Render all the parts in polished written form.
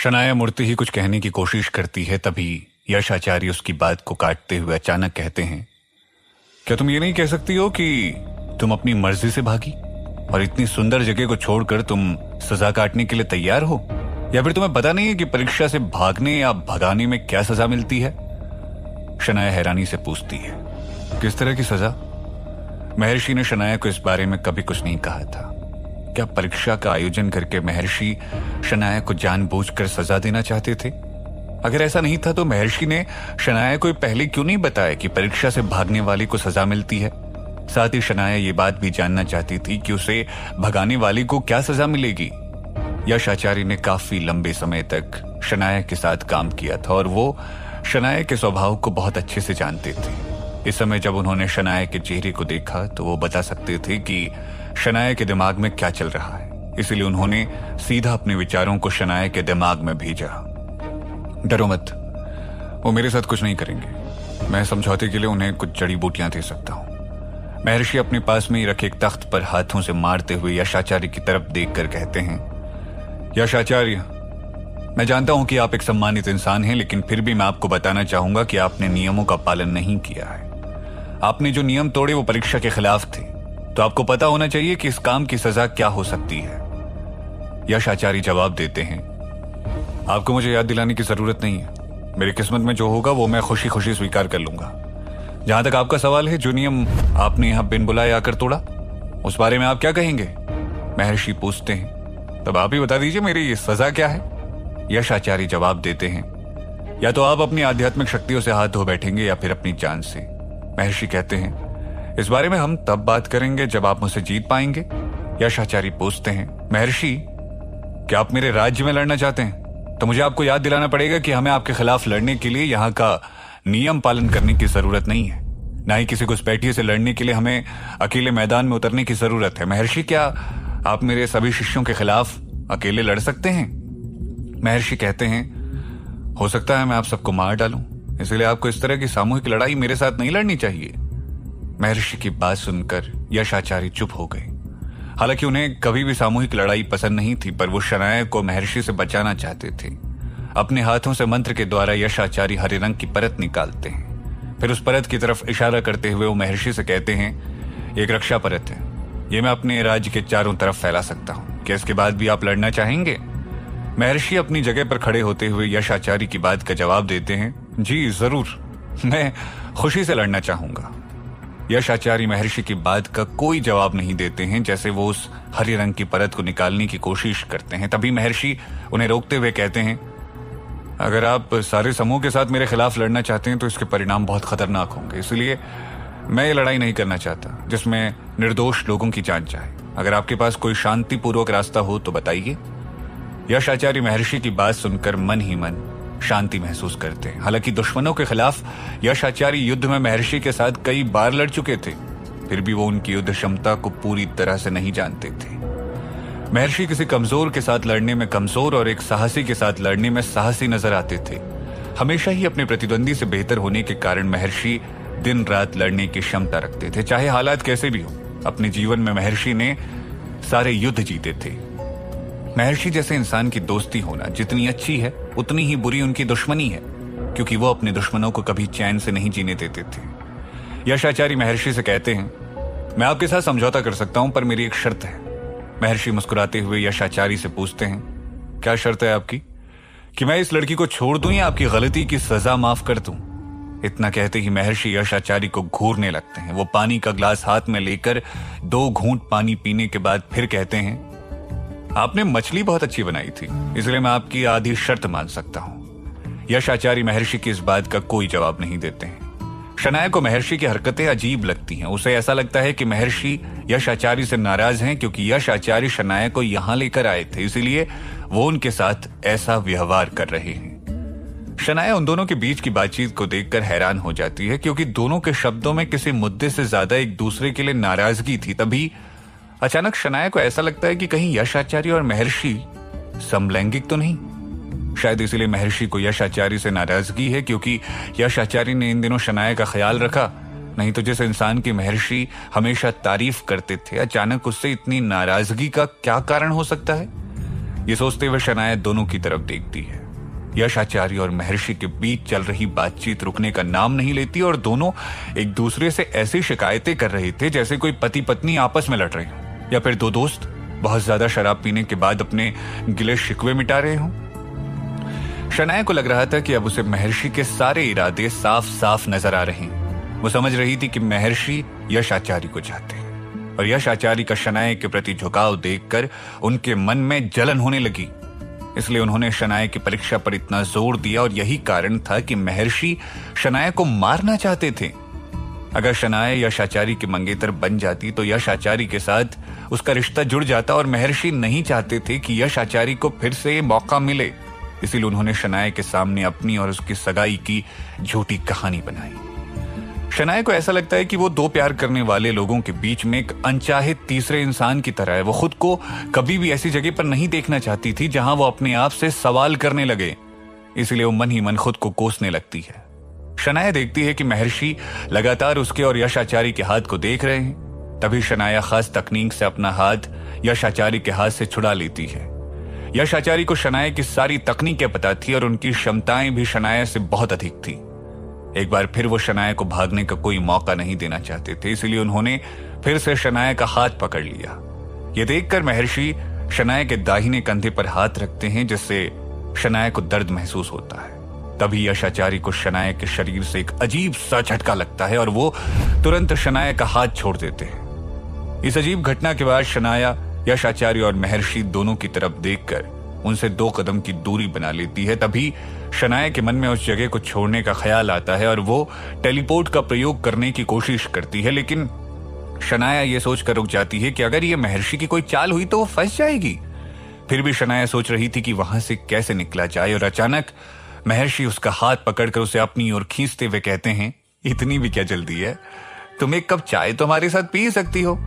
शनाया मुड़ते ही कुछ कहने की कोशिश करती है, तभी यश आचार्य उसकी बात को काटते हुए अचानक कहते हैं, क्या तुम ये नहीं कह सकती हो कि तुम अपनी मर्जी से भागी और इतनी सुंदर जगह को छोड़कर तुम सजा काटने के लिए तैयार हो? या फिर तुम्हें पता नहीं है कि परीक्षा से भागने या भगाने में क्या सजा मिलती है? शनाया हैरानी से पूछती है, किस तरह की सजा? महर्षि ने शनाया को इस बारे में कभी कुछ नहीं कहा था। क्या परीक्षा का आयोजन करके महर्षि शनाया को जानबूझकर सजा देना चाहते थे? अगर ऐसा नहीं था तो महर्षि ने शनाया को पहले क्यों नहीं बताया कि परीक्षा से भागने वाले को सजा मिलती है? साथ ही शनाया ये बात भी जानना चाहती थी कि उसे भगाने वाले को क्या सजा मिलेगी। यश आचार्य ने काफी लंबे समय तक शनाया के साथ काम किया था और वो शनाया के स्वभाव को बहुत अच्छे से जानते थे। इस समय जब उन्होंने शनाया के चेहरे को देखा तो वो बता सकते थे कि शनाया के दिमाग में क्या चल रहा है। इसलिए उन्होंने सीधा अपने विचारों को शनाया के दिमाग में भेजा। डरो मत, वो मेरे साथ कुछ नहीं करेंगे। मैं समझौते के लिए उन्हें कुछ जड़ी बूटियां दे सकता हूं। महर्षि अपने पास में ही रखे एक तख्त पर हाथों से मारते हुए यशाचार्य की तरफ देखकर कहते हैं, यशाचार्य, मैं जानता हूं कि आप एक सम्मानित इंसान हैं, लेकिन फिर भी मैं आपको बताना चाहूंगा कि आपने नियमों का पालन नहीं किया है। आपने जो नियम तोड़े वो परीक्षा के खिलाफ थे, तो आपको पता होना चाहिए कि इस काम की सजा क्या हो सकती है। यश आचार्य जवाब देते हैं, आपको मुझे याद दिलाने की जरूरत नहीं है। मेरी किस्मत में जो होगा वो मैं खुशी खुशी स्वीकार कर लूंगा। जहां तक आपका सवाल है, जो नियम आपने यहां बिन बुलाए आकर तोड़ा, उस बारे में आप क्या कहेंगे? महर्षि पूछते हैं, तब आप ही बता दीजिए मेरी ये सजा क्या है। यश आचार्य जवाब देते हैं, या तो आप अपनी आध्यात्मिक शक्तियों से हाथ धो बैठेंगे या फिर अपनी जान से। महर्षि कहते हैं, इस बारे में हम तब बात करेंगे जब आप मुझसे जीत पाएंगे। यश आचार्य पूछते हैं, महर्षि, क्या आप मेरे राज्य में लड़ना चाहते हैं? तो मुझे आपको याद दिलाना पड़ेगा कि हमें आपके खिलाफ लड़ने के लिए यहाँ का नियम पालन करने की जरूरत नहीं है, ना ही किसी घुसपैठिए से लड़ने के लिए हमें अकेले मैदान में उतरने की जरूरत है। महर्षि, क्या आप मेरे सभी शिष्यों के खिलाफ अकेले लड़ सकते हैं? महर्षि कहते हैं, हो सकता है मैं आप सबको मार डालूं, इसलिए आपको इस तरह की सामूहिक लड़ाई मेरे साथ नहीं लड़नी चाहिए। महर्षि की बात सुनकर यश आचार्य चुप हो गए। हालांकि उन्हें कभी भी सामूहिक लड़ाई पसंद नहीं थी, पर वो शनाया को महर्षि से बचाना चाहते थे। अपने हाथों से मंत्र के द्वारा यश आचार्य हरे रंग की परत निकालते हैं। फिर उस परत की तरफ इशारा करते हुए वो महर्षि से कहते हैं, एक रक्षा परत है, ये मैं अपने राज्य के चारों तरफ फैला सकता हूँ। क्या इसके बाद भी आप लड़ना चाहेंगे? महर्षि अपनी जगह पर खड़े होते हुए यश आचार्य की बात का जवाब देते हैं, जी जरूर, मैं खुशी से लड़ना चाहूंगा। यश आचार्य महर्षि की बात का कोई जवाब नहीं देते हैं, जैसे वो उस हरे रंग की परत को निकालने की कोशिश करते हैं। तभी महर्षि उन्हें रोकते हुए कहते हैं, अगर आप सारे समूह के साथ मेरे खिलाफ लड़ना चाहते हैं तो इसके परिणाम बहुत खतरनाक होंगे, इसलिए मैं ये लड़ाई नहीं करना चाहता जिसमें निर्दोष लोगों की जान जाए। अगर आपके पास कोई शांतिपूर्वक रास्ता हो तो बताइए। यश आचार्य महर्षि की बात सुनकर मन ही मन शांति महसूस करते हैं। हालांकि दुश्मनों के खिलाफ यश आचार्य युद्ध में महर्षि के साथ कई बार लड़ चुके थे, फिर भी वो उनकी युद्ध क्षमता को पूरी तरह से नहीं जानते थे। महर्षि किसी कमजोर के साथ लड़ने में कमजोर और एक साहसी के साथ लड़ने में साहसी नजर आते थे। हमेशा ही अपने प्रतिद्वंदी से बेहतर होने के कारण महर्षि दिन रात लड़ने की क्षमता रखते थे, चाहे हालात कैसे भी हो। अपने जीवन में महर्षि ने सारे युद्ध जीते थे। महर्षि जैसे इंसान की दोस्ती होना जितनी अच्छी है उतनी ही बुरी उनकी दुश्मनी है, क्योंकि वो अपने दुश्मनों को कभी चैन से नहीं जीने देते थे। यश आचार्य महर्षि से कहते हैं, मैं आपके साथ समझौता कर सकता हूं, पर मेरी एक शर्त है। महर्षि मुस्कुराते हुए यश आचार्य से पूछते हैं, क्या शर्त है आपकी? कि मैं इस लड़की को छोड़ दूं या आपकी गलती की सजा माफ कर दूं? इतना कहते ही महर्षि यश आचार्य को घूरने लगते हैं। वो पानी का ग्लास हाथ में लेकर 2 घूंट पानी पीने के बाद फिर कहते हैं, आपने मछली बहुत अच्छी बनाई थी, इसलिए मैं आपकी आधी शर्त मान सकता हूं। यश आचार्य महर्षि की इस बात का कोई जवाब नहीं देते हैं। शनाया को महर्षि की हरकतें अजीब लगती हैं। उसे ऐसा लगता है कि महर्षि यश आचार्य से नाराज हैं, क्योंकि यश आचार्य शनाया को यहां लेकर आए थे, इसलिए वो उनके साथ ऐसा व्यवहार कर रहे हैं। शनाया उन दोनों के बीच की बातचीत को देखकर हैरान हो जाती है, क्योंकि दोनों के शब्दों में किसी मुद्दे से ज्यादा एक दूसरे के लिए नाराजगी थी। तभी अचानक शनाया को ऐसा लगता है कि कहीं यश आचार्य और महर्षि समलैंगिक तो नहीं। शायद इसलिए महर्षि को यश आचार्य से नाराजगी है, क्योंकि यश आचार्य ने इन दिनों शनाया का ख्याल रखा। नहीं तो जिस इंसान की महर्षि हमेशा तारीफ करते थे, अचानक उससे इतनी नाराजगी का क्या कारण हो सकता है? ये सोचते हुए शनाया दोनों की तरफ देखती है। यश आचार्य और महर्षि के बीच चल रही बातचीत रुकने का नाम नहीं लेती और दोनों एक दूसरे से ऐसी शिकायतें कर रहे थे जैसे कोई पति पत्नी आपस में लड़ रहे हो या फिर दो दोस्त बहुत ज्यादा शराब पीने के बाद अपने गिले शिकवे मिटा रहे हों। शनाया को लग रहा था कि अब उसे महर्षि के सारे इरादे साफ साफ नजर आ रहे हैं। वो समझ रही थी कि महर्षि यश आचार्य को चाहते हैं और यश आचार्य का शनाया के प्रति झुकाव देखकर उनके मन में जलन होने लगी। इसलिए उन्होंने शनाया की परीक्षा पर इतना जोर दिया और यही कारण था कि महर्षि शनाया को मारना चाहते थे। अगर शनाया यश आचार्य की मंगेतर बन जाती तो यश आचार्य के साथ उसका रिश्ता जुड़ जाता और महर्षि नहीं चाहते थे कि यश आचार्य को फिर से मौका मिले। इसीलिए उन्होंने शनाया के सामने अपनी और उसकी सगाई की झूठी कहानी बनाई। शनाया को ऐसा लगता है कि वो दो प्यार करने वाले लोगों के बीच में एक अनचाहे तीसरे इंसान की तरह है। वो खुद को कभी भी ऐसी जगह पर नहीं देखना चाहती थी जहां वो अपने आप से सवाल करने लगे। इसलिए वो मन ही मन खुद को कोसने लगती है। शनाया देखती है कि महर्षि लगातार उसके और यश आचार्य के हाथ को देख रहे हैं। तभी शनाया खास तकनीक से अपना हाथ यश आचार्य के हाथ से छुड़ा लेती है। यश आचार्य को शनाया की सारी तकनीकें पता थी और उनकी क्षमताएं भी शनाया से बहुत अधिक थी। एक बार फिर वो शनाया को भागने का कोई मौका नहीं देना चाहते थे, इसलिए उन्होंने फिर से शनाया का हाथ पकड़ लिया। ये देखकर महर्षि शनाया के दाहिने कंधे पर हाथ रखते हैं जिससे शनाया को दर्द महसूस होता है। तभी यश आचार्य को शनाया के शरीर से एक अजीब सा झटका लगता है और वो तुरंत शनाया का हाथ छोड़ देते हैं। इस अजीब घटना के बाद शनाया यश आचार्य और महर्षि दोनों की तरफ देखकर उनसे 2 कदम की दूरी बना लेती है। तभी शनाया के मन में उस जगह को छोड़ने का ख्याल आता है और वो टेलीपोर्ट का प्रयोग करने की कोशिश करती है, लेकिन शनाया ये सोचकर रुक जाती है कि अगर ये महर्षि की कोई चाल हुई तो वो फंस जाएगी। फिर भी शनाया सोच रही थी कि वहां से कैसे निकला जाए और अचानक महर्षि उसका हाथ पकड़कर उसे अपनी ओर खींचते हुए कहते हैं, इतनी भी क्या जल्दी है, तुम एक कप चाय तो हमारे साथ पी सकती हो।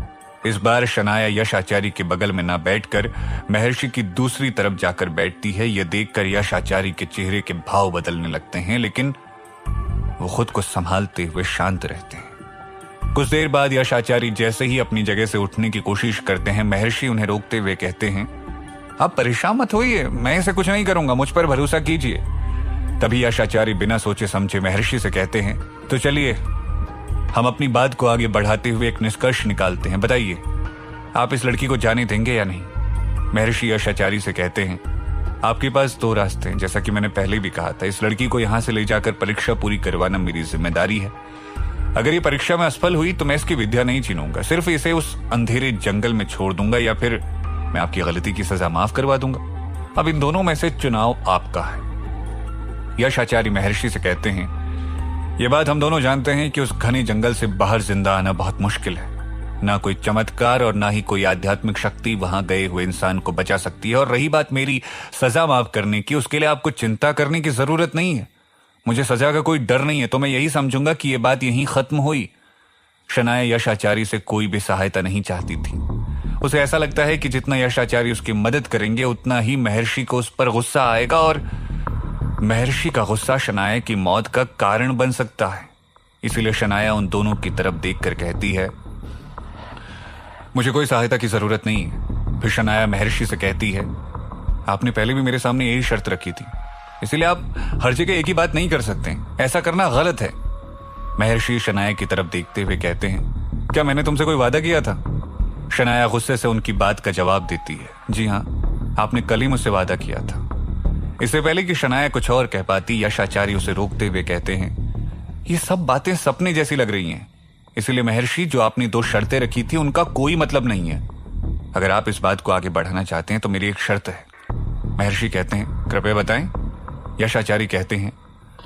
इस बार शनाया यश आचार्य के बगल में ना बैठकर महर्षि की दूसरी तरफ जाकर बैठती है। यह देखकर यश आचार्य के चेहरे के भाव बदलने लगते हैं, लेकिन वो खुद को संभालते हुए शांत रहते हैं। कुछ देर बाद यश आचार्य जैसे ही अपनी जगह से उठने की कोशिश करते हैं, महर्षि उन्हें रोकते हुए कहते हैं, आप परेशान मत होइए, मैं इसे कुछ नहीं करूंगा, मुझ पर भरोसा कीजिए। तभी यश आचार्य बिना सोचे समझे महर्षि से कहते हैं, तो चलिए हम अपनी बात को आगे बढ़ाते हुए एक निष्कर्ष निकालते हैं। बताइए, आप इस लड़की को जाने देंगे या नहीं? महर्षि यश आचार्य से कहते हैं, आपके पास 2 रास्ते हैं। जैसा कि मैंने पहले भी कहा था, इस लड़की को यहां से ले जाकर परीक्षा पूरी करवाना मेरी जिम्मेदारी है। अगर ये परीक्षा में असफल हुई तो मैं इसकी विद्या नहीं छीनूंगा, सिर्फ इसे उस अंधेरे जंगल में छोड़ दूंगा या फिर मैं आपकी गलती की सजा माफ करवा दूंगा। अब इन दोनों में से चुनाव आपका है। यश आचार्य महर्षि से कहते हैं, ये बात हम दोनों जानते हैं कि उस घने जंगल से बाहर जिंदा आना बहुत मुश्किल है। ना कोई चमत्कार और ना ही कोई आध्यात्मिक शक्ति वहां गए हुए इंसान को बचा सकती है। और रही बात मेरी सजा माफ करने की, उसके लिए आपको चिंता करने की जरूरत नहीं है। मुझे सजा का कोई डर नहीं है, तो मैं यही समझूंगा कि यह बात यहीं खत्म हुई। शनाया यश आचार्य से कोई भी सहायता नहीं चाहती थी। उसे ऐसा लगता है कि जितना यश आचार्य उसकी मदद करेंगे उतना ही महर्षि को उस पर गुस्सा आएगा और महर्षि का गुस्सा शनाया की मौत का कारण बन सकता है। इसीलिए शनाया उन दोनों की तरफ देखकर कहती है, मुझे कोई सहायता की जरूरत नहीं है। फिर शनाया महर्षि से कहती है, आपने पहले भी मेरे सामने यही शर्त रखी थी, इसलिए आप हर जगह एक ही बात नहीं कर सकते, ऐसा करना गलत है। महर्षि शनाया की तरफ देखते हुए कहते हैं, क्या मैंने तुमसे कोई वादा किया था? शनाया गुस्से से उनकी बात का जवाब देती है, जी हाँ, आपने कल ही मुझसे वादा किया था। इससे पहले कि शनाया कुछ और कह पाती, यश आचार्य उसे रोकते हुए कहते हैं, ये सब बातें सपने जैसी लग रही हैं। इसलिए महर्षि, जो आपने 2 शर्तें रखी थी उनका कोई मतलब नहीं है। अगर आप इस बात को आगे बढ़ाना चाहते हैं तो मेरी एक शर्त है। महर्षि कहते हैं, कृपया बताएं। यश आचार्य कहते हैं,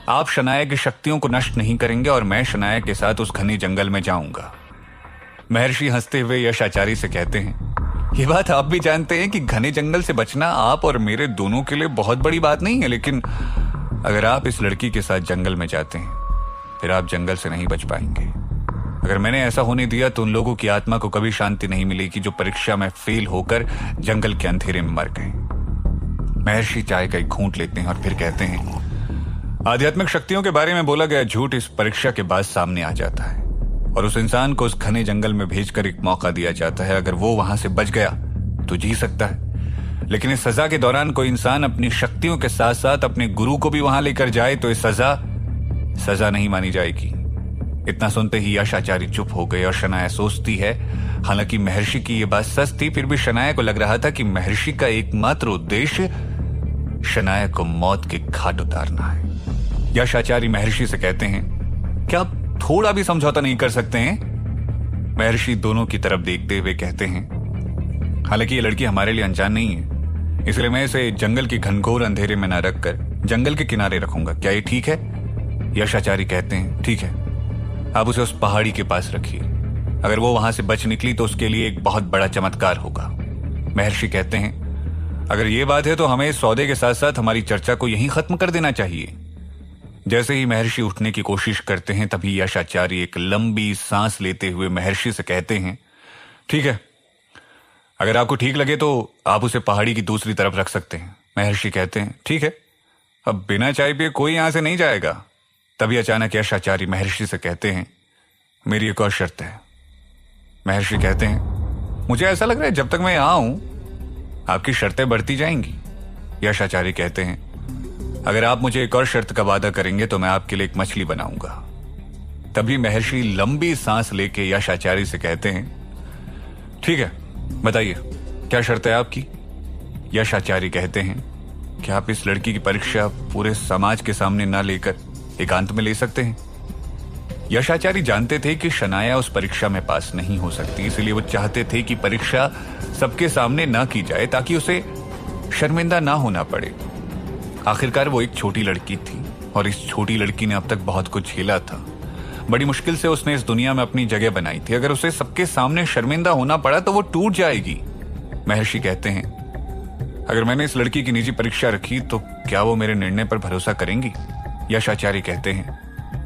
आप शनाया की शक्तियों को नष्ट नहीं करेंगे और मैं शनाया के साथ उस घने जंगल में जाऊंगा। महर्षि हंसते हुए यश आचार्य से कहते हैं, ये बात आप भी जानते हैं कि घने जंगल से बचना आप और मेरे दोनों के लिए बहुत बड़ी बात नहीं है, लेकिन अगर आप इस लड़की के साथ जंगल में जाते हैं फिर आप जंगल से नहीं बच पाएंगे। अगर मैंने ऐसा होने दिया तो उन लोगों की आत्मा को कभी शांति नहीं मिलेगी जो परीक्षा में फेल होकर जंगल के अंधेरे में मर गए। महर्षि चाय का एक घूंट लेते हैं और फिर कहते हैं, आध्यात्मिक शक्तियों के बारे में बोला गया झूठ इस परीक्षा के बाद सामने आ जाता है और उस इंसान को उस घने जंगल में भेजकर एक मौका दिया जाता है। अगर वो वहां से बच गया तो जी सकता है, लेकिन इस सजा के दौरान कोई इंसान अपनी शक्तियों के साथ साथ अपने गुरु को भी वहां लेकर जाए तो ये सजा नहीं मानी जाएगी। इतना सुनते ही यश आचार्य चुप हो गए और शनाया सोचती है, हालांकि महर्षि की यह बात सच थी, फिर भी शनाया को लग रहा था कि महर्षि का एकमात्र उद्देश्य शनाया को मौत के घाट उतारना है। यश आचार्य महर्षि से कहते हैं, क्या आप थोड़ा भी समझौता नहीं कर सकते हैं? महर्षि दोनों की तरफ देखते हुए कहते हैं, हालांकि ये लड़की हमारे लिए अनजान नहीं है, इसलिए मैं इसे जंगल के घनघोर अंधेरे में न रखकर जंगल के किनारे रखूंगा। क्या ये ठीक है? यश आचार्य कहते हैं, ठीक है, आप उसे उस पहाड़ी के पास रखिए। अगर वो वहां से बच निकली तो उसके लिए एक बहुत बड़ा चमत्कार होगा। महर्षि कहते हैं, अगर ये बात है तो हमें इस सौदे के साथ साथ हमारी चर्चा को यहीं खत्म कर देना चाहिए। जैसे ही महर्षि उठने की कोशिश करते हैं तभी यश आचार्य एक लंबी सांस लेते हुए महर्षि से कहते हैं, ठीक है, अगर आपको ठीक लगे तो आप उसे पहाड़ी की दूसरी तरफ रख सकते हैं। महर्षि कहते हैं, ठीक है, अब बिना चाय पिए कोई यहां से नहीं जाएगा। तभी अचानक यश आचार्य महर्षि से कहते हैं, मेरी एक और शर्त है। महर्षि कहते हैं, मुझे ऐसा लग रहा है जब तक मैं यहां हूं आपकी शर्तें बढ़ती जाएंगी। यश आचार्य कहते हैं, अगर आप मुझे एक और शर्त का वादा करेंगे तो मैं आपके लिए एक मछली बनाऊंगा। तभी महर्षि लंबी सांस लेके यश आचार्य से कहते हैं, ठीक है, बताइए क्या शर्त है आपकी? यश आचार्य कहते हैं, क्या आप इस लड़की की परीक्षा पूरे समाज के सामने ना लेकर एकांत में ले सकते हैं? यश आचार्य जानते थे कि शनाया उस परीक्षा में पास नहीं हो सकती, इसलिए वो चाहते थे कि परीक्षा सबके सामने ना की जाए ताकि उसे शर्मिंदा ना होना पड़े। आखिरकार वो एक छोटी लड़की थी और इस छोटी लड़की ने अब तक बहुत कुछ झेला था। बड़ी मुश्किल से उसने इस दुनिया में अपनी जगह बनाई थी। अगर उसे सबके सामने शर्मिंदा होना पड़ा तो वो टूट जाएगी। महर्षि कहते हैं, अगर मैंने इस लड़की की निजी परीक्षा रखी तो क्या वो मेरे निर्णय पर भरोसा करेंगी? यश आचार्य कहते हैं,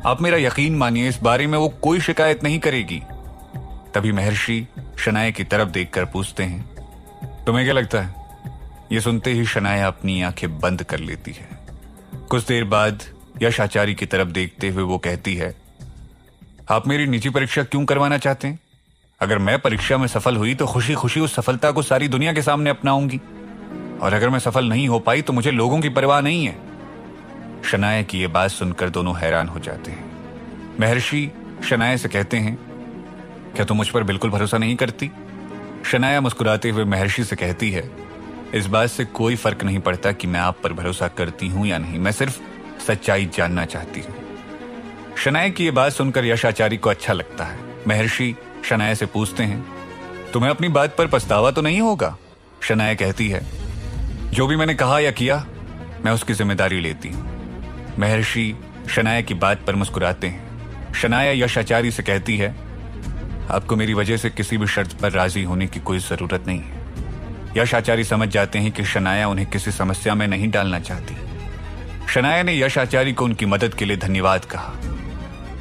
आप मेरा यकीन मानिए, इस बारे में वो कोई शिकायत नहीं करेगी। तभी महर्षि शनाया की तरफ देखकर पूछते हैं, तुम्हें क्या लगता है? ये सुनते ही शनाया अपनी आंखें बंद कर लेती है। कुछ देर बाद यश आचार्य की तरफ देखते हुए वो कहती है, आप मेरी निजी परीक्षा क्यों करवाना चाहते हैं? अगर मैं परीक्षा में सफल हुई तो खुशी खुशी उस सफलता को सारी दुनिया के सामने अपनाऊंगी, और अगर मैं सफल नहीं हो पाई तो मुझे लोगों की परवाह नहीं है। शनाया की यह बात सुनकर दोनों हैरान हो जाते हैं। महर्षि शनाया से कहते हैं, क्या तुम मुझ पर बिल्कुल भरोसा नहीं करती? शनाया मुस्कुराते हुए महर्षि से कहती है, इस बात से कोई फर्क नहीं पड़ता कि मैं आप पर भरोसा करती हूं या नहीं, मैं सिर्फ सच्चाई जानना चाहती हूं। शनाया की यह बात सुनकर यश आचार्य को अच्छा लगता है। महर्षि शनाया से पूछते हैं, तुम्हें अपनी बात पर पछतावा तो नहीं होगा? शनाया कहती है, जो भी मैंने कहा या किया मैं उसकी जिम्मेदारी लेती हूं। महर्षि शनाया की बात पर मुस्कुराते हैं। शनाया यश आचार्य से कहती है, आपको मेरी वजह से किसी भी शर्त पर राजी होने की कोई जरूरत नहीं है। यश आचार्य समझ जाते हैं कि शनाया उन्हें किसी समस्या में नहीं डालना चाहती। शनाया ने यश आचार्य को उनकी मदद के लिए धन्यवाद कहा।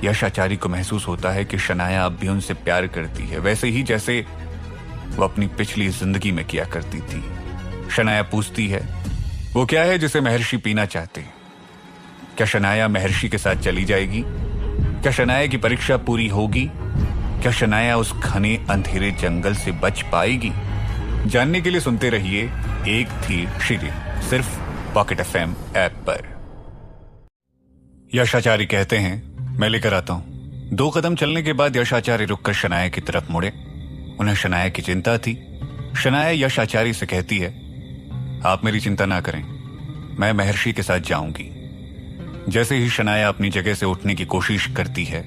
यश आचार्य को महसूस होता है कि शनाया अब भी उनसे प्यार करती है, वैसे ही जैसे वो अपनी पिछली जिंदगी में किया करती थी। शनाया पूछती है, वो क्या है जिसे महर्षि पीना चाहते हैं? क्या शनाया महर्षि के साथ चली जाएगी? क्या शनाया की परीक्षा पूरी होगी? क्या शनाया उस घने अंधेरे जंगल से बच पाएगी? जानने के लिए सुनते रहिए एक थी शिरी, सिर्फ पॉकेट एफएम ऐप पर। यश आचार्य कहते हैं, मैं लेकर आता हूं। 2 कदम चलने के बाद यश आचार्य रुककर शनाया की तरफ मुड़े। उन्हें शनाया की चिंता थी। शनाया यश आचार्य से कहती है, आप मेरी चिंता ना करें, मैं महर्षि के साथ जाऊंगी। जैसे ही शनाया अपनी जगह से उठने की कोशिश करती है,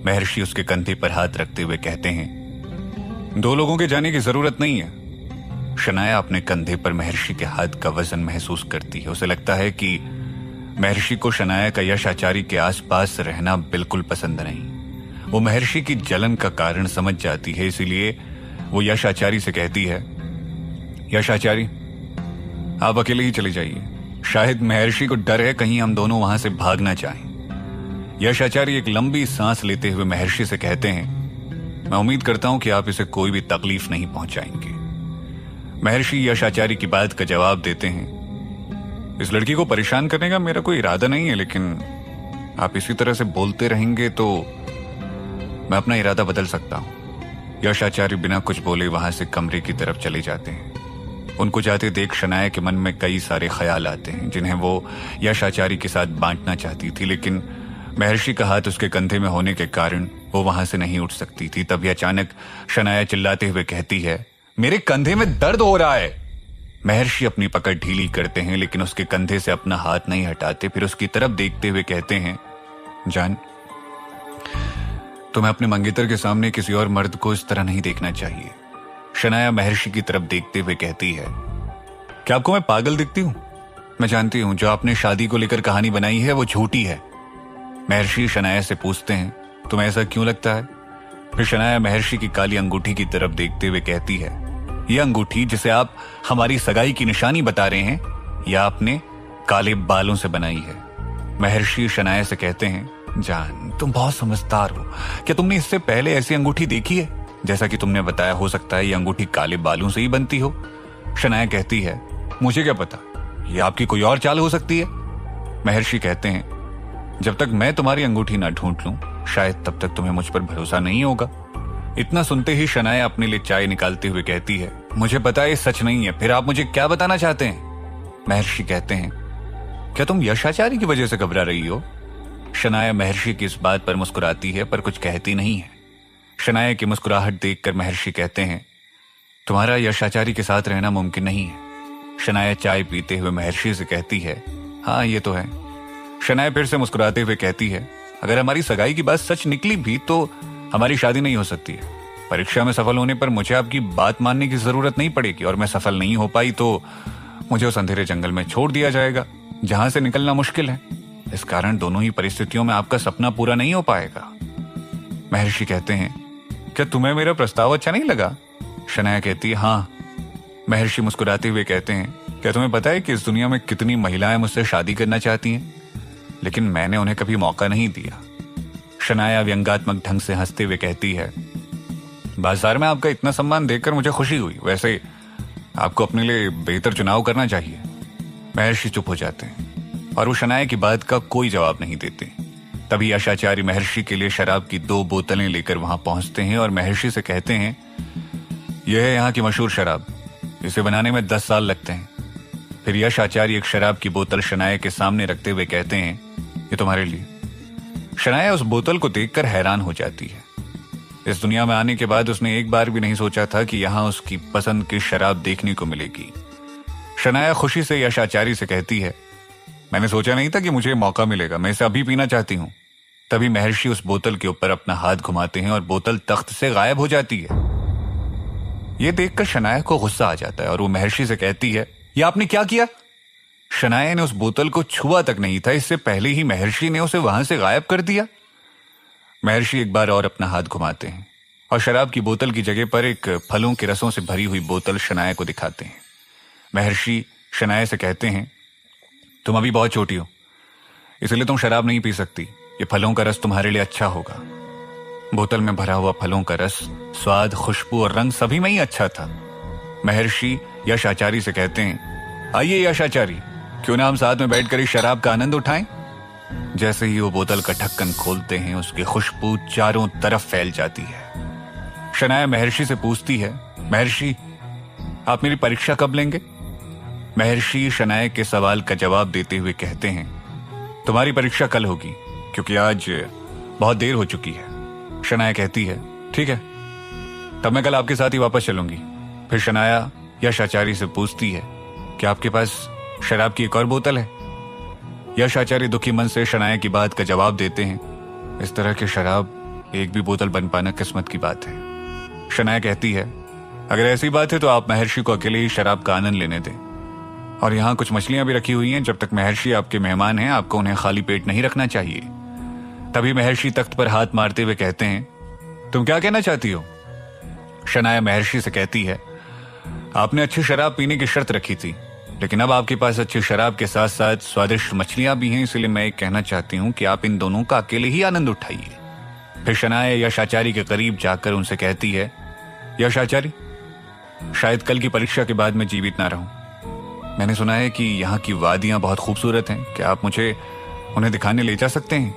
महर्षि उसके कंधे पर हाथ रखते हुए कहते हैं, 2 लोगों के जाने की जरूरत नहीं है। शनाया अपने कंधे पर महर्षि के हाथ का वजन महसूस करती है। उसे लगता है कि महर्षि को शनाया का यश आचार्य के आसपास रहना बिल्कुल पसंद नहीं। वो महर्षि की जलन का कारण समझ जाती है, इसीलिए वो यश आचार्य से कहती है, यश आचार्य आप अकेले ही चले जाइए, शायद महर्षि को डर है कहीं हम दोनों वहां से भागना चाहें। यश आचार्य एक लंबी सांस लेते हुए महर्षि से कहते हैं, मैं उम्मीद करता हूं कि आप इसे कोई भी तकलीफ नहीं पहुंचाएंगे। महर्षि यश आचार्य की बात का जवाब देते हैं, इस लड़की को परेशान करने का मेरा कोई इरादा नहीं है, लेकिन आप इसी तरह से बोलते रहेंगे तो मैं अपना इरादा बदल सकता हूं। यश आचार्य बिना कुछ बोले वहां से कमरे की तरफ चले जाते हैं। उनको जाते देख शनाया के मन में कई सारे ख्याल आते हैं जिन्हें वो यश आचार्य के साथ बांटना चाहती थी, लेकिन महर्षि का हाथ उसके कंधे में होने के कारण वो वहां से नहीं उठ सकती थी। तभी अचानक शनाया चिल्लाते हुए कहती है, मेरे कंधे में दर्द हो रहा है। महर्षि अपनी पकड़ ढीली करते हैं लेकिन उसके कंधे से अपना हाथ नहीं हटाते। फिर उसकी तरफ देखते हुए कहते हैं, जान, तुम्हें अपने मंगेतर के सामने किसी और मर्द को इस तरह नहीं देखना चाहिए। शनाया महर्षि की तरफ देखते हुए कहती है, क्या आपको मैं पागल दिखती हूं? मैं जानती हूं जो आपने शादी को लेकर कहानी बनाई है वो झूठी है। महर्षि शनाया से पूछते हैं, तुम्हें ऐसा क्यों लगता है? फिर शनाया महर्षि की काली अंगूठी की तरफ देखते हुए कहती है, यह अंगूठी जिसे आप हमारी सगाई की निशानी बता रहे हैं, यह आपने काले बालों से बनाई है। महर्षि शनाया से कहते हैं, जान, तुम बहुत समझदार हो। क्या तुमने इससे पहले ऐसी अंगूठी देखी है? जैसा कि तुमने बताया, हो सकता है यह अंगूठी काले बालों से ही बनती हो। शनाया कहती है, मुझे क्या पता, यह आपकी कोई और चाल हो सकती है। महर्षि कहते हैं, जब तक मैं तुम्हारी अंगूठी ना ढूंढ लूं शायद तब तक तुम्हें मुझ पर भरोसा नहीं होगा। इतना सुनते ही शनाया अपने लिए चाय निकालते हुए कहती है, मुझे पता है सच नहीं है, फिर आप मुझे क्या बताना चाहते हैं? महर्षि कहते हैं, क्या तुम यश आचार्य की वजह से घबरा रही हो? शनाया महर्षि की इस बात पर मुस्कुराती है पर कुछ कहती नहीं है। शनाया की मुस्कुराहट देखकर महर्षि कहते हैं, तुम्हारा यश आचार्य के साथ रहना मुमकिन नहीं है। शनाया चाय पीते हुए महर्षि से कहती है, हाँ ये तो है। शनाया फिर से मुस्कुराते हुए कहती है, अगर हमारी सगाई की बात सच निकली भी तो हमारी शादी नहीं हो सकती है। परीक्षा में सफल होने पर मुझे आपकी बात मानने की जरूरत नहीं पड़ेगी और मैं सफल नहीं हो पाई तो मुझे उस अंधेरे जंगल में छोड़ दिया जाएगा जहां से निकलना मुश्किल है। इस कारण दोनों ही परिस्थितियों में आपका सपना पूरा नहीं हो पाएगा। महर्षि कहते हैं, क्या तुम्हें मेरा प्रस्ताव अच्छा नहीं लगा? शनाया कहती है, हाँ। महर्षि मुस्कुराते हुए कहते हैं, क्या तुम्हें पता है कि इस दुनिया में कितनी महिलाएं मुझसे शादी करना चाहती हैं, लेकिन मैंने उन्हें कभी मौका नहीं दिया। शनाया व्यंग्यात्मक ढंग से हंसते हुए कहती है, बाजार में आपका इतना सम्मान देखकर मुझे खुशी हुई। वैसे आपको अपने लिए बेहतर चुनाव करना चाहिए। महर्षि चुप हो जाते हैं और वो शनाया की बात का कोई जवाब नहीं देते। तभी यश आचार्य महर्षि के लिए शराब की 2 बोतलें लेकर वहां पहुंचते हैं और महर्षि से कहते हैं, यह है यहाँ की मशहूर शराब, इसे बनाने में 10 साल लगते हैं। फिर यश आचार्य एक शराब की बोतल शनाया के सामने रखते हुए कहते हैं, ये तुम्हारे लिए। शनाया उस बोतल को देखकर हैरान हो जाती है। इस दुनिया में आने के बाद उसने एक बार भी नहीं सोचा था कि यहां उसकी पसंद की शराब देखने को मिलेगी। शनाया खुशी से यश आचार्य से कहती है, मैंने सोचा नहीं था कि मुझे मौका मिलेगा, मैं इसे अभी पीना चाहती हूं। तभी महर्षि उस बोतल के ऊपर अपना हाथ घुमाते हैं और बोतल तख्त से गायब हो जाती है। यह देखकर शनाया को गुस्सा आ जाता है और वो महर्षि से कहती है, यह आपने क्या किया? शनाया ने उस बोतल को छुआ तक नहीं था, इससे पहले ही महर्षि ने उसे वहां से गायब कर दिया। महर्षि एक बार और अपना हाथ घुमाते हैं और शराब की बोतल की जगह पर एक फलों के रसों से भरी हुई बोतल शनाया को दिखाते हैं। महर्षि शनाया से कहते हैं, तुम अभी बहुत छोटी हो, इसलिए तुम शराब नहीं पी सकती। ये फलों का रस तुम्हारे लिए अच्छा होगा। बोतल में भरा हुआ फलों का रस, स्वाद, खुशबू और रंग सभी में ही अच्छा था। महर्षि यश आचार्य से कहते हैं, आइए यश आचार्य, क्यों ना हम साथ में बैठकर इस शराब का आनंद उठाएं। जैसे ही वो बोतल का ढक्कन खोलते हैं उसकी खुशबू चारों तरफ फैल जाती है। शनाया महर्षि से पूछती है, महर्षि आप मेरी परीक्षा कब लेंगे? महर्षि शनाया के सवाल का जवाब देते हुए कहते हैं, तुम्हारी परीक्षा कल होगी क्योंकि आज बहुत देर हो चुकी है। शनाया कहती है, ठीक है, तब मैं कल आपके साथ ही वापस चलूंगी। फिर शनाया यश आचार्य से पूछती है, क्या आपके पास शराब की एक और बोतल है? यश आचार्य दुखी मन से शनाया की बात का जवाब देते हैं, इस तरह की शराब एक भी बोतल बन पाना किस्मत की बात है। शनाया कहती है, अगर ऐसी बात है तो आप महर्षि को अकेले ही शराब का आनंद लेने दें, और यहाँ कुछ मछलियां भी रखी हुई हैं। जब तक महर्षि आपके मेहमान हैं आपको उन्हें खाली पेट नहीं रखना चाहिए। तभी महर्षि तख्त पर हाथ मारते हुए कहते हैं, तुम क्या कहना चाहती हो? शनाया महर्षि से कहती है, आपने अच्छी शराब पीने की शर्त रखी थी, लेकिन अब आपके पास अच्छी शराब के साथ साथ स्वादिष्ट मछलियां भी हैं, इसलिए मैं कहना चाहती हूं कि आप इन दोनों का अकेले ही आनंद उठाइए। फिर शनाया यश आचार्य के करीब जाकर उनसे कहती है, यश आचार्य, शायद कल की परीक्षा के बाद मैं जीवित ना रहूं। मैंने सुना है कि यहाँ की वादियां बहुत खूबसूरत हैं, क्या आप मुझे उन्हें दिखाने ले जा सकते हैं?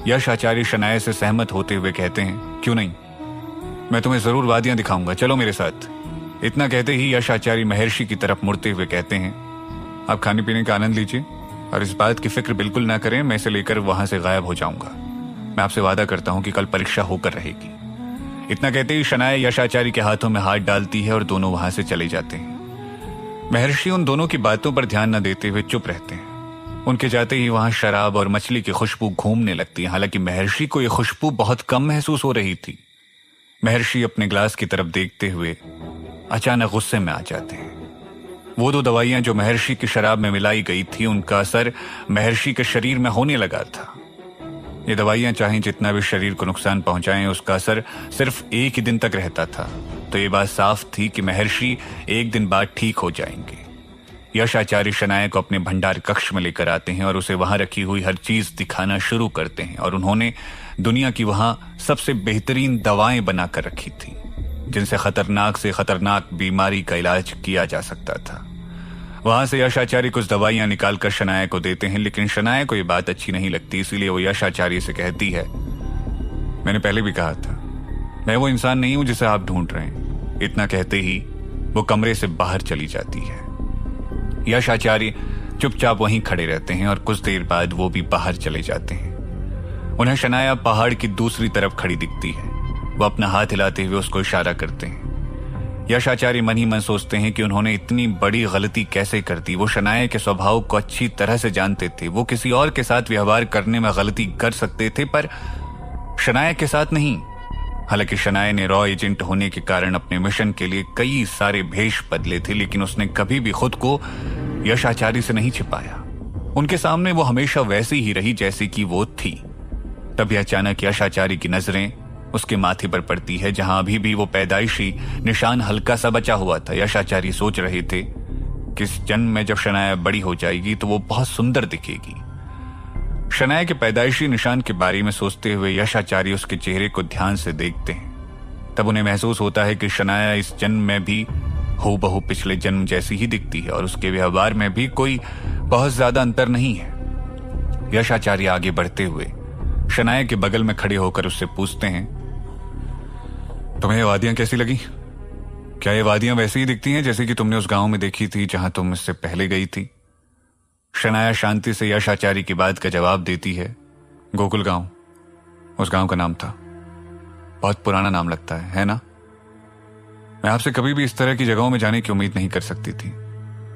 यश आचार्य शनाया से सहमत होते हुए कहते हैं, क्यों नहीं, मैं तुम्हें जरूर वादियां दिखाऊंगा, चलो मेरे साथ। इतना कहते ही यशाचार्य महर्षि की तरफ मुड़ते हुए कहते हैं, आप खाने पीने का आनंद लीजिए और इस बात की फिक्र बिल्कुल ना करें, मैं इसे लेकर वहां से गायब हो जाऊंगा। मैं आपसे वादा करता हूं कि कल परीक्षा होकर रहेगी। इतना कहते ही शनाया यशाचार्य के हाथों में हाथ डालती है और दोनों वहां से चले जाते हैं। महर्षि उन दोनों की बातों पर ध्यान न देते हुए चुप रहते हैं। उनके जाते ही वहां शराब और मछली की खुशबू घूमने लगती है। हालांकि महर्षि को यह खुशबू बहुत कम महसूस हो रही थी। महर्षि अपने ग्लास की तरफ देखते हुए अचानक गुस्से में आ जाते हैं। वो 2 दवाइयां जो महर्षि की शराब में मिलाई गई थी, उनका असर महर्षि के शरीर में होने लगा था। ये दवाइयां चाहे जितना भी शरीर को नुकसान पहुंचाएं, उसका असर सिर्फ एक ही दिन तक रहता था। तो ये बात साफ थी कि महर्षि एक दिन बाद ठीक हो जाएंगे। यशाचार्य शनाया को अपने भंडार कक्ष में लेकर आते हैं और उसे वहां रखी हुई हर चीज दिखाना शुरू करते हैं। और उन्होंने दुनिया की वहां सबसे बेहतरीन दवाएं बनाकर रखी थी, जिनसे खतरनाक से खतरनाक बीमारी का इलाज किया जा सकता था। वहां से यशाचार्य कुछ दवाइयां निकालकर शनाया को देते हैं, लेकिन शनाया को यह बात अच्छी नहीं लगती। इसीलिए वो यशाचार्य से कहती है, मैंने पहले भी कहा था, मैं वो इंसान नहीं हूं जिसे आप ढूंढ रहे हैं। इतना कहते ही वो कमरे से बाहर चली जाती है। यशाचार्य चुपचाप वहीं खड़े रहते हैं और कुछ देर बाद वो भी बाहर चले जाते हैं। उन्हें शनाया पहाड़ की दूसरी तरफ खड़ी दिखती है। वो अपना हाथ हिलाते हुए उसको इशारा करते हैं। यशाचार्य मन ही मन सोचते हैं कि उन्होंने इतनी बड़ी गलती कैसे कर दी। वो शनाया के स्वभाव को अच्छी तरह से जानते थे। वो किसी और के साथ व्यवहार करने में गलती कर सकते थे, पर शनाया के साथ नहीं। हालांकि शनाया ने रॉ एजेंट होने के कारण अपने मिशन के लिए कई सारे भेष बदले थे, लेकिन उसने कभी भी खुद को यशाचार्य से नहीं छिपाया। उनके सामने वो हमेशा वैसी ही रही जैसी कि वो थी। तभी अचानक यशाचार्य की नजरें उसके माथे पर पड़ती है, जहां अभी भी वो पैदाइशी निशान हल्का सा बचा हुआ था। यशाचार्य सोच रहे थे कि इस जन्म में जब शनाया बड़ी हो जाएगी तो वो बहुत सुंदर दिखेगी। शनाया के पैदाइशी निशान के बारे में सोचते हुए यशाचार्य उसके चेहरे को ध्यान से देखते हैं। तब उन्हें महसूस होता है कि शनाया इस जन्म में भी हूबहू पिछले जन्म जैसी ही दिखती है और उसके व्यवहार में भी कोई बहुत ज्यादा अंतर नहीं है। यशाचार्य आगे बढ़ते हुए शनाया के बगल में खड़े होकर उससे पूछते हैं, तुम्हें ये वादियां कैसी लगी? क्या ये वादियां वैसी ही दिखती हैं जैसे कि तुमने उस गांव में देखी थी जहां तुम इससे पहले गई थी? शनाया शांति से यशाचार्य की बात का जवाब देती है, गोकुल गांव उस गांव का नाम था। बहुत पुराना नाम लगता है ना? मैं आपसे कभी भी इस तरह की जगहों में जाने की उम्मीद नहीं कर सकती थी,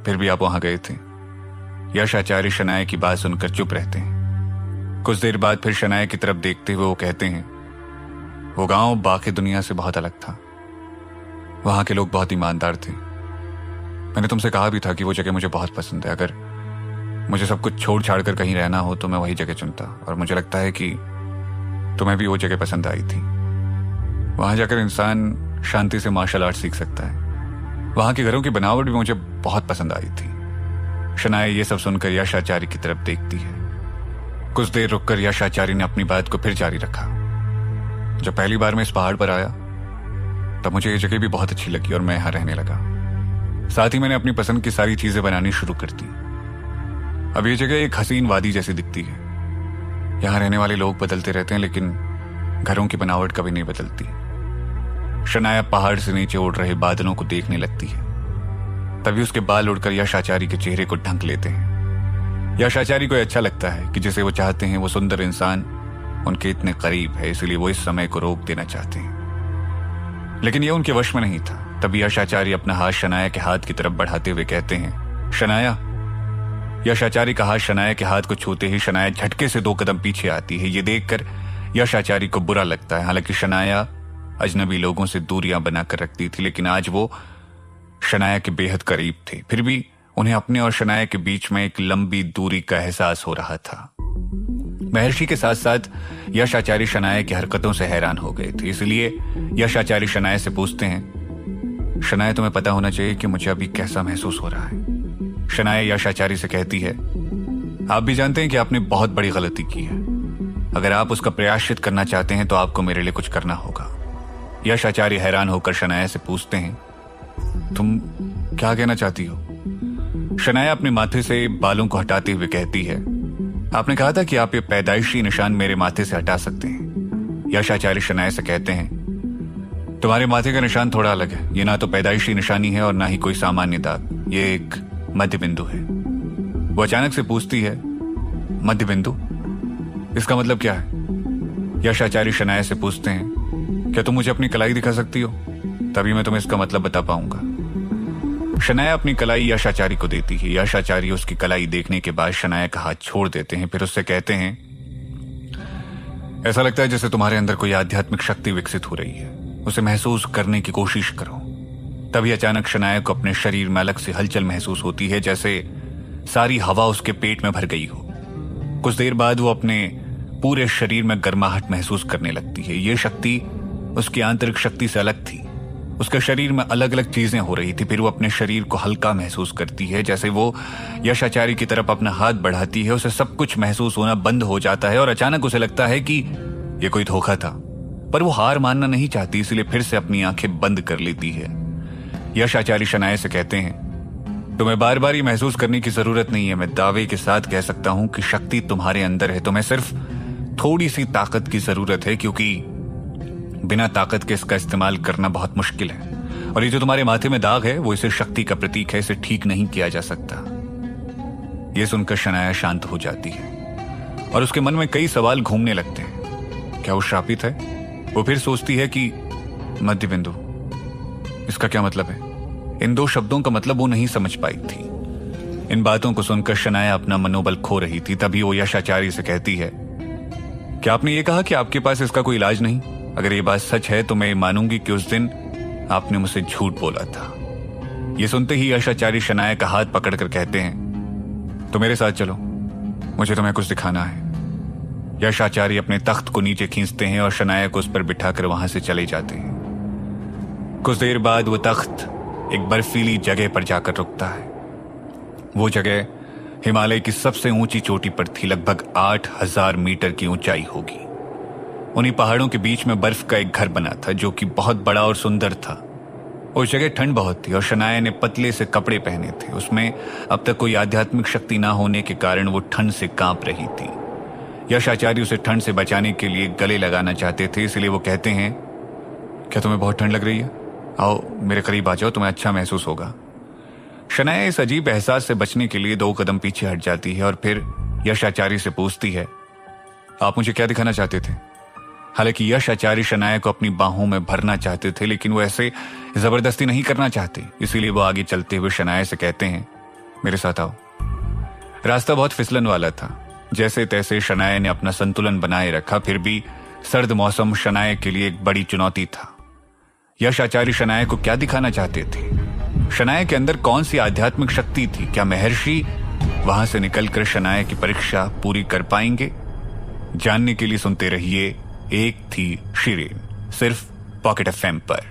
फिर भी आप वहां गए थे। यशाचार्य शनाया की बात सुनकर चुप रहते हैं। कुछ देर बाद फिर शनाया की तरफ देखते हुए वो कहते हैं, वो गांव बाकी दुनिया से बहुत अलग था। वहां के लोग बहुत ईमानदार थे। मैंने तुमसे कहा भी था कि वो जगह मुझे बहुत पसंद है। अगर मुझे सब कुछ छोड़ छाड़ कर कहीं रहना हो तो मैं वही जगह चुनता, और मुझे लगता है कि तुम्हें भी वो जगह पसंद आई थी। वहां जाकर इंसान शांति से मार्शल आर्ट सीख सकता है। वहां के घरों की बनावट भी मुझे बहुत पसंद आई थी। शनाया ये सब सुनकर यशाचार्य की तरफ देखती है। कुछ देर रुककर यशाचार्य ने अपनी बात को फिर जारी रखा, जब पहली बार मैं इस पहाड़ पर आया तब मुझे ये जगह भी बहुत अच्छी लगी और मैं यहां रहने लगा। साथ ही मैंने अपनी पसंद की सारी चीजें बनानी शुरू कर दी। अब ये जगह एक हसीन वादी जैसी दिखती है। यहां रहने वाले लोग बदलते रहते हैं, लेकिन घरों की बनावट कभी नहीं बदलती। शनाया पहाड़ से नीचे उड़ रहे बादलों को देखने लगती है। तभी उसके बाल उड़कर यशाचार्य के चेहरे को ढक लेते हैं। यशाचार्य को अच्छा लगता है कि जिसे वो चाहते हैं वो सुंदर इंसान उनके इतने करीब है, इसलिए वो इस समय को रोक देना चाहते हैं, लेकिन ये उनके वश में नहीं था। तभी यशाचार्य अपना हाथ शनाया के हाथ की तरफ बढ़ाते हुए कहते हैं, शनाया। यशाचार्य का हाथ शनाया के हाथ को छूते ही शनाया झटके से 2 कदम पीछे आती है। ये देखकर यशाचार्य को बुरा लगता है। हालांकि शनाया अजनबी लोगों से दूरियां बनाकर रखती थी, लेकिन आज वो शनाया के बेहद करीब थे। फिर भी उन्हें अपने और शनाया के बीच में एक लंबी दूरी का एहसास हो रहा था। महर्षि के साथ साथ यशाचार्य शनाया की हरकतों से हैरान हो गए थे। इसलिए यशाचार्य शनाया से पूछते हैं, शनाया तुम्हें पता होना चाहिए कि मुझे अभी कैसा महसूस हो रहा है। शनाया यशाचार्य से कहती है, आप भी जानते हैं कि आपने बहुत बड़ी गलती की है। अगर आप उसका प्रायश्चित करना चाहते हैं तो आपको मेरे लिए कुछ करना होगा। यशाचार्य हैरान होकर शनाया से पूछते हैं, तुम क्या कहना चाहती हो? शनाया अपने माथे से बालों को हटाते हुए कहती है, आपने कहा था कि आप ये पैदाइशी निशान मेरे माथे से हटा सकते हैं। यशाचार्य शनाया से कहते हैं, तुम्हारे माथे का निशान थोड़ा अलग है। ये ना तो पैदाइशी निशानी है और ना ही कोई सामान्य दाग। ये एक मध्य बिंदु है। वो अचानक से पूछती है, मध्य बिंदु, इसका मतलब क्या है? यश आचार्य शनाया से पूछते हैं, क्या तुम मुझे अपनी कलाई दिखा सकती हो? तभी मैं तुम्हें इसका मतलब बता पाऊंगा। शनाया अपनी कलाई यश आचार्य को देती है। यश आचार्य उसकी कलाई देखने के बाद शनाया का हाथ छोड़ देते हैं। फिर उससे कहते हैं, ऐसा लगता है जैसे तुम्हारे अंदर कोई आध्यात्मिक शक्ति विकसित हो रही है। उसे महसूस करने की कोशिश करो। तभी अचानक शनाया को अपने शरीर में अलग से हलचल महसूस होती है, जैसे सारी हवा उसके पेट में भर गई हो। कुछ देर बाद वो अपने पूरे शरीर में गर्माहट महसूस करने लगती है। ये शक्ति उसकी आंतरिक शक्ति से अलग थी। उसके शरीर में अलग अलग चीजें हो रही थी। फिर वो अपने शरीर को हल्का महसूस करती है। जैसे वो यश आचार्य की तरफ अपना हाथ बढ़ाती है, उसे सब कुछ महसूस होना बंद हो जाता है और अचानक उसे लगता है कि ये कोई धोखा था। पर वो हार मानना नहीं चाहती, इसलिए फिर से अपनी आंखें बंद कर लेती है। यश आचार्य शनाया से कहते हैं, तुम्हें बार बार ये महसूस करने की जरूरत नहीं है। मैं दावे के साथ कह सकता हूं कि शक्ति तुम्हारे अंदर है। तुम्हें सिर्फ थोड़ी सी ताकत की जरूरत है, क्योंकि बिना ताकत के इसका इस्तेमाल करना बहुत मुश्किल है। और ये जो तुम्हारे माथे में दाग है वो इसे शक्ति का प्रतीक है। इसे ठीक नहीं किया जा सकता। यह सुनकर शनाया शांत हो जाती है और उसके मन में कई सवाल घूमने लगते हैं। क्या वो श्रापित है? वो फिर सोचती है कि मध्य बिंदु, इसका क्या मतलब है? इन दो शब्दों का मतलब वो नहीं समझ पाई थी। इन बातों को सुनकर शनाया अपना मनोबल खो रही थी। तभी वो यश आचार्य से कहती है, क्या आपने ये कहा कि आपके पास इसका कोई इलाज नहीं? अगर ये बात सच है तो मैं मानूंगी कि उस दिन आपने मुझसे झूठ बोला था। ये सुनते ही यश आचार्य शनाया का हाथ पकड़कर कहते हैं, तो मेरे साथ चलो, मुझे तुम्हें कुछ दिखाना है। यश आचार्य अपने तख्त को नीचे खींचते हैं और शनाया को उस पर बिठाकर वहां से चले जाते हैं। कुछ देर बाद वो तख्त एक बर्फीली जगह पर जाकर रुकता है। वो जगह हिमालय की सबसे ऊंची चोटी पर थी। लगभग 8000 मीटर की ऊंचाई होगी। उन्हीं पहाड़ों के बीच में बर्फ का एक घर बना था, जो कि बहुत बड़ा और सुंदर था। उस जगह ठंड बहुत थी और शनाया ने पतले से कपड़े पहने थे। उसमें अब तक कोई आध्यात्मिक शक्ति ना होने के कारण वो ठंड से कांप रही थी। यश आचार्य उसे ठंड से बचाने के लिए गले लगाना चाहते थे, इसलिए वो कहते हैं, क्या तुम्हें बहुत ठंड लग रही है? आओ मेरे करीब आ जाओ, तुम्हें अच्छा महसूस होगा। शनाया इस अजीब एहसास से बचने के लिए 2 कदम पीछे हट जाती है और फिर यश आचार्य से पूछती है, आप मुझे क्या दिखाना चाहते थे? हालांकि यश आचार्य शनाया को अपनी बाहों में भरना चाहते थे, लेकिन वो ऐसे जबरदस्ती नहीं करना चाहते। इसीलिए वो आगे चलते हुए शनाया से कहते हैं, मेरे साथ आओ। रास्ता बहुत फिसलन वाला था। जैसे तैसे शनाया ने अपना संतुलन बनाए रखा। फिर भी सर्द मौसम शनाया के लिए एक बड़ी चुनौती था। यश आचार्य शनाया को क्या दिखाना चाहते थे? शनाया के अंदर कौन सी आध्यात्मिक शक्ति थी? क्या महर्षि वहां से निकलकर शनाया की परीक्षा पूरी कर पाएंगे? जानने के लिए सुनते रहिए एक थी शिरीन, सिर्फ पॉकेट एफएम पर।